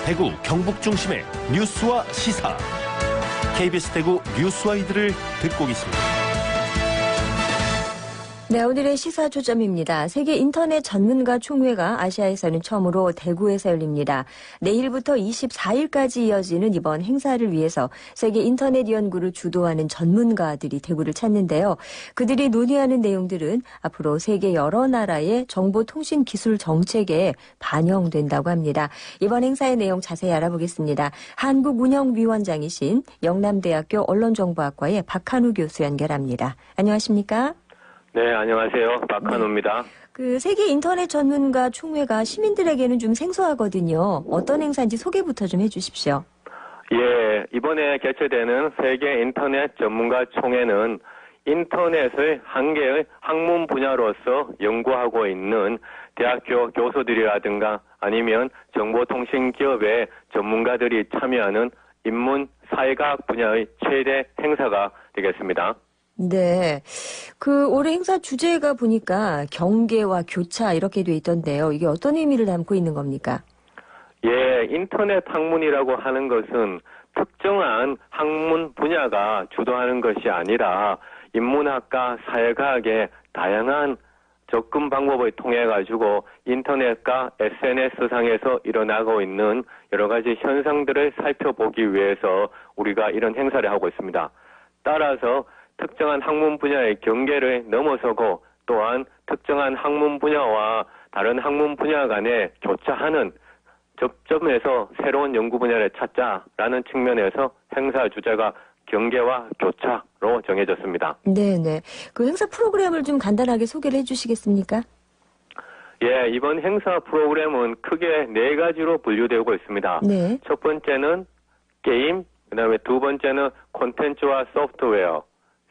대구, 경북 중심의 뉴스와 시사. KBS 대구 뉴스와이드를 듣고 계십니다. 네, 오늘의 시사 초점입니다. 세계 인터넷 전문가 총회가 아시아에서는 처음으로 대구에서 열립니다. 내일부터 24일까지 이어지는 이번 행사를 위해서 세계 인터넷 연구를 주도하는 전문가들이 대구를 찾는데요. 그들이 논의하는 내용들은 앞으로 세계 여러 나라의 정보통신 기술 정책에 반영된다고 합니다. 이번 행사의 내용 자세히 알아보겠습니다. 한국운영위원장이신 영남대학교 언론정보학과의 박한우 교수 연결합니다. 안녕하십니까? 네, 안녕하세요. 박한우입니다. 그 세계 인터넷 전문가 총회가 시민들에게는 좀 생소하거든요. 어떤 행사인지 소개부터 좀 해주십시오. 예, 이번에 개최되는 세계 인터넷 전문가 총회는 인터넷의 한계의 학문 분야로서 연구하고 있는 대학교 교수들이라든가 아니면 정보통신 기업의 전문가들이 참여하는 인문 사회과학 분야의 최대 행사가 되겠습니다. 네. 올해 행사 주제가 보니까 경계와 교차 이렇게 돼 있던데요. 이게 어떤 의미를 담고 있는 겁니까? 예, 인터넷 학문이라고 하는 것은 특정한 학문 분야가 주도하는 것이 아니라 인문학과 사회과학의 다양한 접근 방법을 통해 가지고 인터넷과 SNS상에서 일어나고 있는 여러 가지 현상들을 살펴보기 위해서 우리가 이런 행사를 하고 있습니다. 따라서 특정한 학문 분야의 경계를 넘어서고 또한 특정한 학문 분야와 다른 학문 분야 간에 교차하는 접점에서 새로운 연구 분야를 찾자라는 측면에서 행사 주제가 경계와 교차로 정해졌습니다. 네네. 그 행사 프로그램을 좀 간단하게 소개를 해주시겠습니까? 예, 이번 행사 프로그램은 크게 4가지로 분류되고 있습니다. 네. 첫 번째는 게임, 그다음에 두 번째는 콘텐츠와 소프트웨어,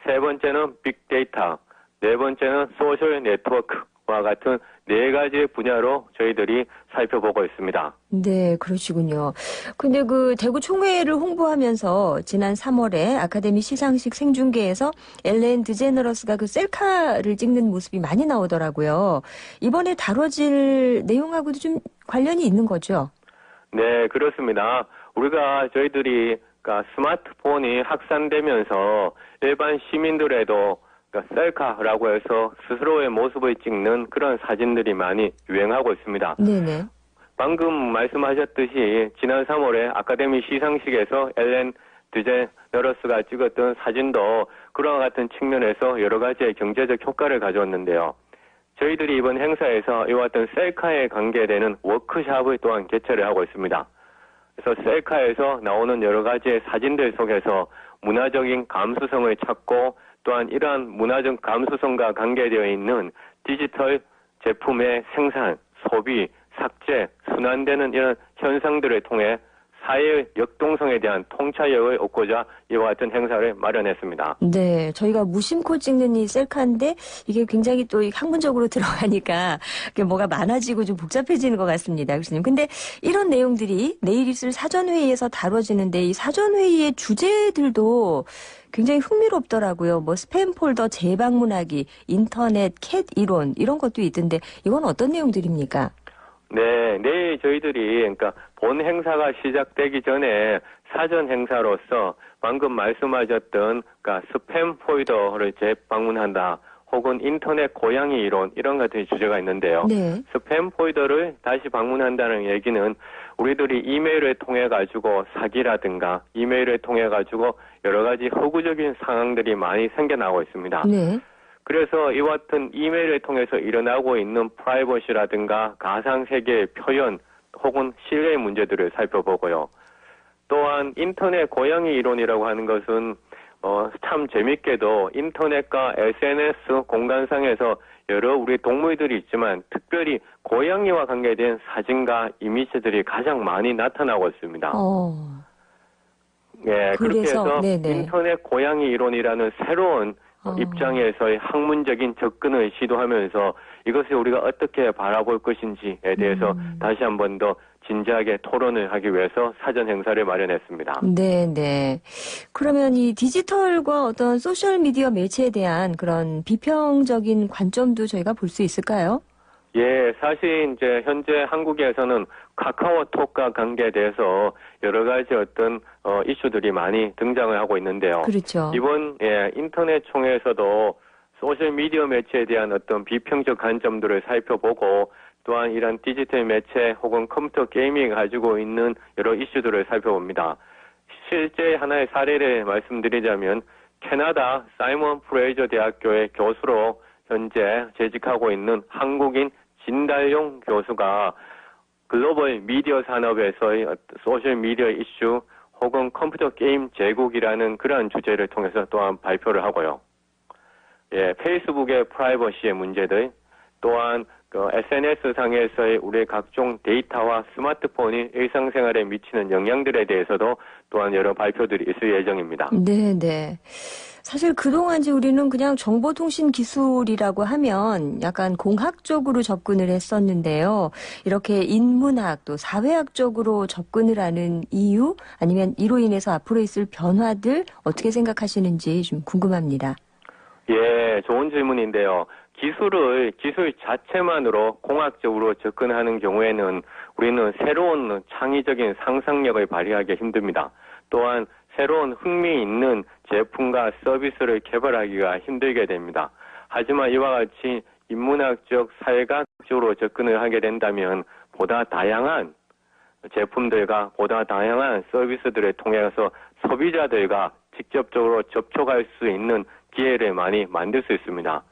세 번째는 빅데이터, 네 번째는 소셜 네트워크와 같은 4가지 분야로 저희들이 살펴보고 있습니다. 네, 그러시군요. 근데 대구 총회를 홍보하면서 지난 3월에 아카데미 시상식 생중계에서 엘렌 드제너러스가 셀카를 찍는 모습이 많이 나오더라고요. 이번에 다뤄질 내용하고도 좀 관련이 있는 거죠? 네, 그렇습니다. 저희들이 스마트폰이 확산되면서 일반 시민들에도 셀카라고 해서 스스로의 모습을 찍는 그런 사진들이 많이 유행하고 있습니다. 네네. 방금 말씀하셨듯이 지난 3월에 아카데미 시상식에서 엘렌 드제너러스가 찍었던 사진도 그와 같은 측면에서 여러 가지의 경제적 효과를 가져왔는데요. 저희들이 이번 행사에서 이와 같은 셀카에 관계되는 워크숍을 또한 개최를 하고 있습니다. 그래서 셀카에서 나오는 여러 가지의 사진들 속에서 문화적인 감수성을 찾고 또한 이러한 문화적 감수성과 관계되어 있는 디지털 제품의 생산, 소비, 삭제, 순환되는 이런 현상들을 통해 사회의 역동성에 대한 통찰력을 얻고자 이와 같은 행사를 마련했습니다. 네, 저희가 무심코 찍는 이 셀카인데 이게 굉장히 또 학문적으로 들어가니까 뭐가 많아지고 좀 복잡해지는 것 같습니다, 교수님. 근데 이런 내용들이 내일 있을 사전회의에서 다뤄지는데 이 사전회의의 주제들도 굉장히 흥미롭더라고요. 스팸 폴더 재방문하기, 인터넷 캣 이론 이런 것도 있던데 이건 어떤 내용들입니까? 네, 내일 저희들이 본 행사가 시작되기 전에 사전 행사로서 방금 말씀하셨던 스팸 폴더를 재방문한다. 혹은 인터넷 고양이 이론 이런 같은 주제가 있는데요. 네. 스팸 폴더를 다시 방문한다는 얘기는 우리들이 이메일을 통해 가지고 사기라든가 이메일을 통해 가지고 여러 가지 허구적인 상황들이 많이 생겨나고 있습니다. 네. 그래서 이와 같은 이메일을 통해서 일어나고 있는 프라이버시라든가 가상세계의 표현 혹은 신뢰의 문제들을 살펴보고요. 또한 인터넷 고양이 이론이라고 하는 것은 참 재밌게도 인터넷과 SNS 공간상에서 여러 우리 동물들이 있지만 특별히 고양이와 관계된 사진과 이미지들이 가장 많이 나타나고 있습니다. 예, 그렇게 해서 네네. 인터넷 고양이 이론이라는 새로운 입장에서의 학문적인 접근을 시도하면서 이것을 우리가 어떻게 바라볼 것인지에 대해서 다시 한 번 더 진지하게 토론을 하기 위해서 사전 행사를 마련했습니다. 네. 그러면 이 디지털과 어떤 소셜미디어 매체에 대한 그런 비평적인 관점도 저희가 볼 수 있을까요? 예, 사실 이제 현재 한국에서는 카카오톡과 관계돼서 여러 가지 어떤 이슈들이 많이 등장을 하고 있는데요. 그렇죠. 이번 인터넷 총회에서도 소셜 미디어 매체에 대한 어떤 비평적 관점들을 살펴보고 또한 이런 디지털 매체 혹은 컴퓨터 게이밍이 가지고 있는 여러 이슈들을 살펴봅니다. 실제 하나의 사례를 말씀드리자면 캐나다 사이먼 프레이저 대학교의 교수로 현재 재직하고 있는 한국인 진달용 교수가 글로벌 미디어 산업에서의 소셜 미디어 이슈 혹은 컴퓨터 게임 제국이라는 그러한 주제를 통해서 또한 발표를 하고요. 예, 페이스북의 프라이버시의 문제들, 또한 SNS 상에서의 우리의 각종 데이터와 스마트폰이 일상생활에 미치는 영향들에 대해서도 또한 여러 발표들이 있을 예정입니다. 네. 사실 그동안 우리는 그냥 정보통신 기술이라고 하면 약간 공학적으로 접근을 했었는데요. 이렇게 인문학 또 사회학적으로 접근을 하는 이유 아니면 이로 인해서 앞으로 있을 변화들 어떻게 생각하시는지 좀 궁금합니다. 예, 좋은 질문인데요. 기술 자체만으로 공학적으로 접근하는 경우에는 우리는 새로운 창의적인 상상력을 발휘하기 힘듭니다. 또한 새로운 흥미있는 제품과 서비스를 개발하기가 힘들게 됩니다. 하지만 이와 같이 인문학적, 사회학적으로 접근을 하게 된다면 보다 다양한 제품들과 보다 다양한 서비스들을 통해서 소비자들과 직접적으로 접촉할 수 있는 기회를 많이 만들 수 있습니다.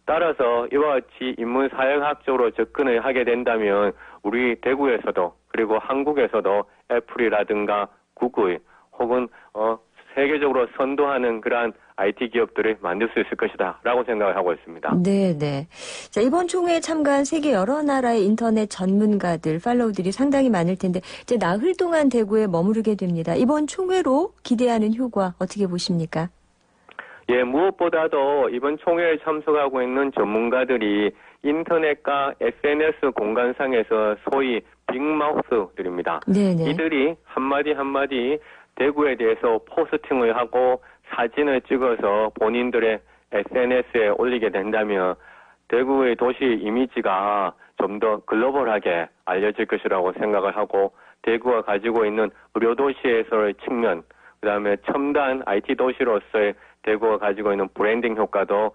따라서 이와 같이 인문사회학적으로 접근을 하게 된다면 우리 대구에서도 그리고 한국에서도 애플이라든가 구글 혹은 세계적으로 선도하는 그러한 IT 기업들을 만들 수 있을 것이다 라고 생각을 하고 있습니다. 네. 자, 이번 총회에 참가한 세계 여러 나라의 인터넷 전문가들, 팔로우들이 상당히 많을 텐데 이제 나흘 동안 대구에 머무르게 됩니다. 이번 총회로 기대하는 효과 어떻게 보십니까? 예, 무엇보다도 이번 총회에 참석하고 있는 전문가들이 인터넷과 SNS 공간상에서 소위 빅마우스들입니다. 네네. 이들이 한마디 대구에 대해서 포스팅을 하고 사진을 찍어서 본인들의 SNS에 올리게 된다면 대구의 도시 이미지가 좀 더 글로벌하게 알려질 것이라고 생각을 하고 대구가 가지고 있는 의료도시에서의 측면, 그 다음에 첨단 IT 도시로서의 대구가 가지고 있는 브랜딩 효과도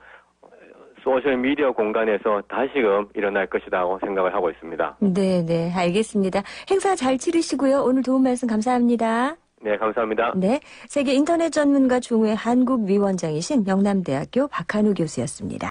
소셜미디어 공간에서 다시금 일어날 것이라고 생각을 하고 있습니다. 네, 알겠습니다. 행사 잘 치르시고요. 오늘 도움 말씀 감사합니다. 네, 감사합니다. 네, 세계 인터넷 전문가 총회 한국위원장이신 영남대학교 박한우 교수였습니다.